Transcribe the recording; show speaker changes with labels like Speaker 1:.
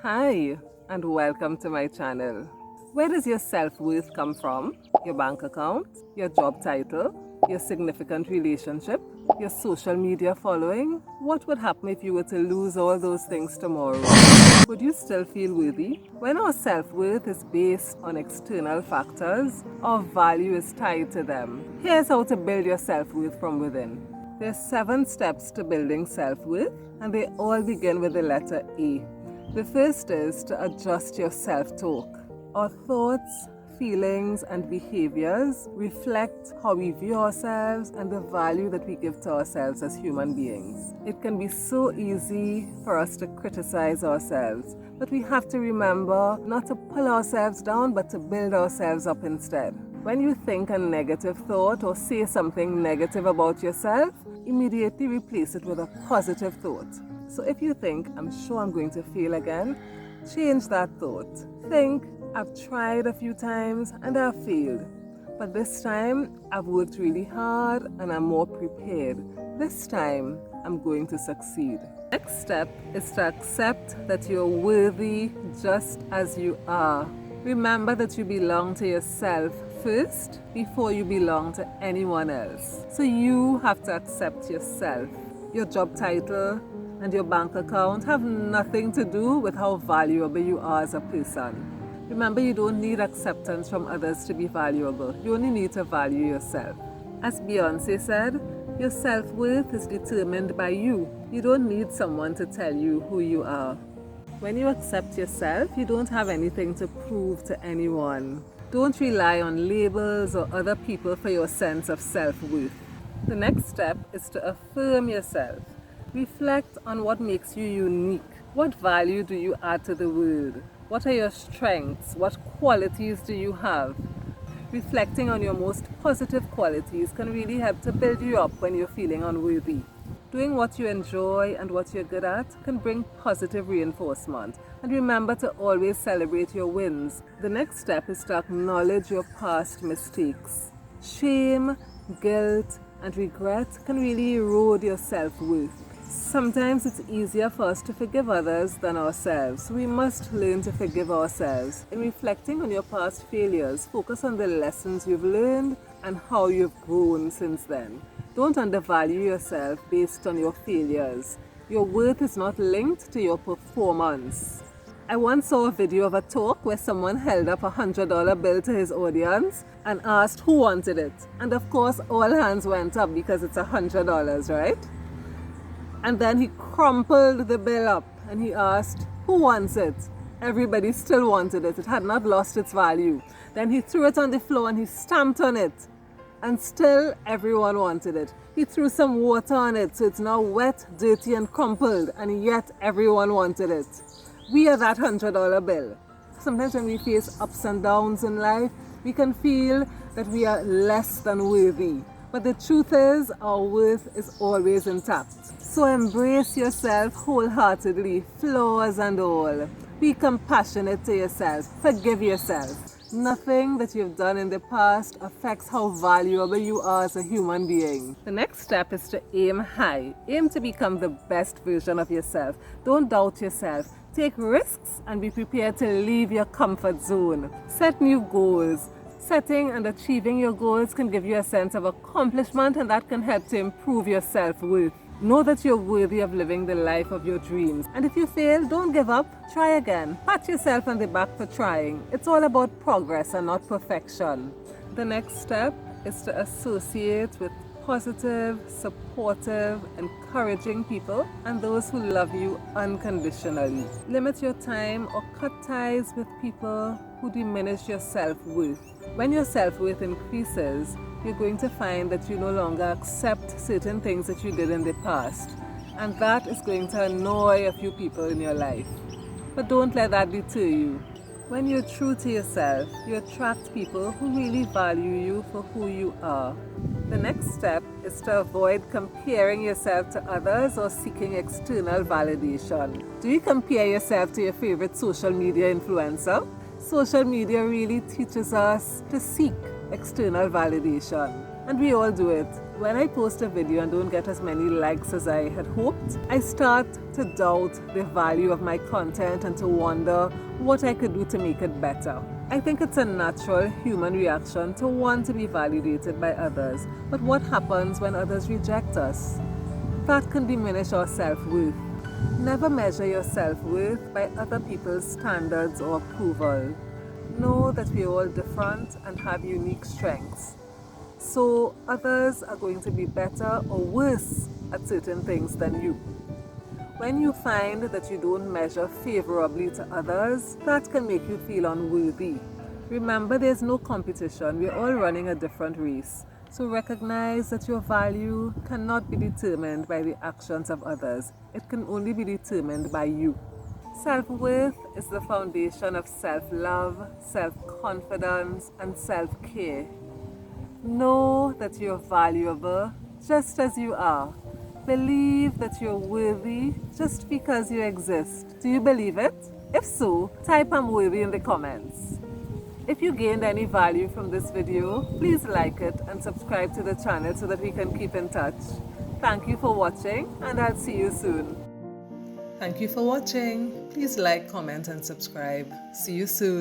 Speaker 1: Hi, and welcome to my channel. Where does your self-worth come from? Your bank account, your job title, your significant relationship, your social media following? What would happen if you were to lose all those things tomorrow? Would you still feel worthy? When our self-worth is based on external factors, our value is tied to them. Here's how to build your self-worth from within. There's 7 steps to building self-worth, and they all begin with the letter A. The first is to adjust your self-talk. Our thoughts, feelings, and behaviors reflect how we view ourselves and the value that we give to ourselves as human beings. It can be so easy for us to criticize ourselves, but we have to remember not to pull ourselves down, but to build ourselves up instead. When you think a negative thought or say something negative about yourself, immediately replace it with a positive thought. So if you think, I'm sure I'm going to fail again, change that thought. Think, I've tried a few times and I've failed. But this time, I've worked really hard and I'm more prepared. This time, I'm going to succeed. Next step is to accept that you're worthy just as you are. Remember that you belong to yourself first before you belong to anyone else. So you have to accept yourself. Your job title and your bank account have nothing to do with how valuable you are as a person. Remember, you don't need acceptance from others to be valuable. You only need to value yourself. As Beyonce said, your self-worth is determined by you. You don't need someone to tell you who you are. When you accept yourself, you don't have anything to prove to anyone. Don't rely on labels or other people for your sense of self-worth. The next step is to affirm yourself. Reflect on what makes you unique. What value do you add to the world? What are your strengths? What qualities do you have? Reflecting on your most positive qualities can really help to build you up when you're feeling unworthy. Doing what you enjoy and what you're good at can bring positive reinforcement. And remember to always celebrate your wins. The next step is to acknowledge your past mistakes. Shame, guilt, and regret can really erode your self-worth. Sometimes it's easier for us to forgive others than ourselves. We must learn to forgive ourselves. In reflecting on your past failures, focus on the lessons you've learned and how you've grown since then. Don't undervalue yourself based on your failures. Your worth is not linked to your performance. I once saw a video of a talk where someone held up a $100 bill to his audience and asked who wanted it. And of course, all hands went up because it's $100, right? And then he crumpled the bill up and he asked, who wants it? Everybody still wanted it. It had not lost its value. Then he threw it on the floor and he stamped on it. And still everyone wanted it. He threw some water on it so it's now wet, dirty and crumpled, and yet everyone wanted it. We are that $100 bill. Sometimes when we face ups and downs in life, we can feel that we are less than worthy. But the truth is, our worth is always intact. So embrace yourself wholeheartedly, flaws and all. Be compassionate to yourself. Forgive yourself. Nothing that you've done in the past affects how valuable you are as a human being. The next step is to aim high. Aim to become the best version of yourself. Don't doubt yourself. Take risks and be prepared to leave your comfort zone. Set new goals. Setting and achieving your goals can give you a sense of accomplishment, and that can help to improve your self-worth. Know that you're worthy of living the life of your dreams. And if you fail, don't give up. Try again. Pat yourself on the back for trying. It's all about progress and not perfection. The next step is to associate with positive, supportive, encouraging people and those who love you unconditionally. Limit your time or cut ties with people who diminish your self-worth. When your self-worth increases, you're going to find that you no longer accept certain things that you did in the past. And that is going to annoy a few people in your life. But don't let that deter you. When you're true to yourself, you attract people who really value you for who you are. The next step is to avoid comparing yourself to others or seeking external validation. Do you compare yourself to your favorite social media influencer? Social media really teaches us to seek external validation. And we all do it. When I post a video and don't get as many likes as I had hoped, I start to doubt the value of my content and to wonder what I could do to make it better. I think it's a natural human reaction to want to be validated by others. But what happens when others reject us? That can diminish our self-worth. Never measure your self-worth by other people's standards or approval. Know that we're all different and have unique strengths. So others are going to be better or worse at certain things than you. When you find that you don't measure favorably to others, that can make you feel unworthy. Remember, there's no competition. We're all running a different race. So recognize that your value cannot be determined by the actions of others. It can only be determined by you. Self-worth is the foundation of self-love, self-confidence, and self-care. Know that you're valuable just as you are. Believe that you're worthy just because you exist. Do you believe it? If so, type "I'm worthy" in the comments. If you gained any value from this video, please like it and subscribe to the channel so that we can keep in touch. Thank you for watching, and I'll see you soon. Thank you for watching. Please like, comment, and subscribe. See you soon.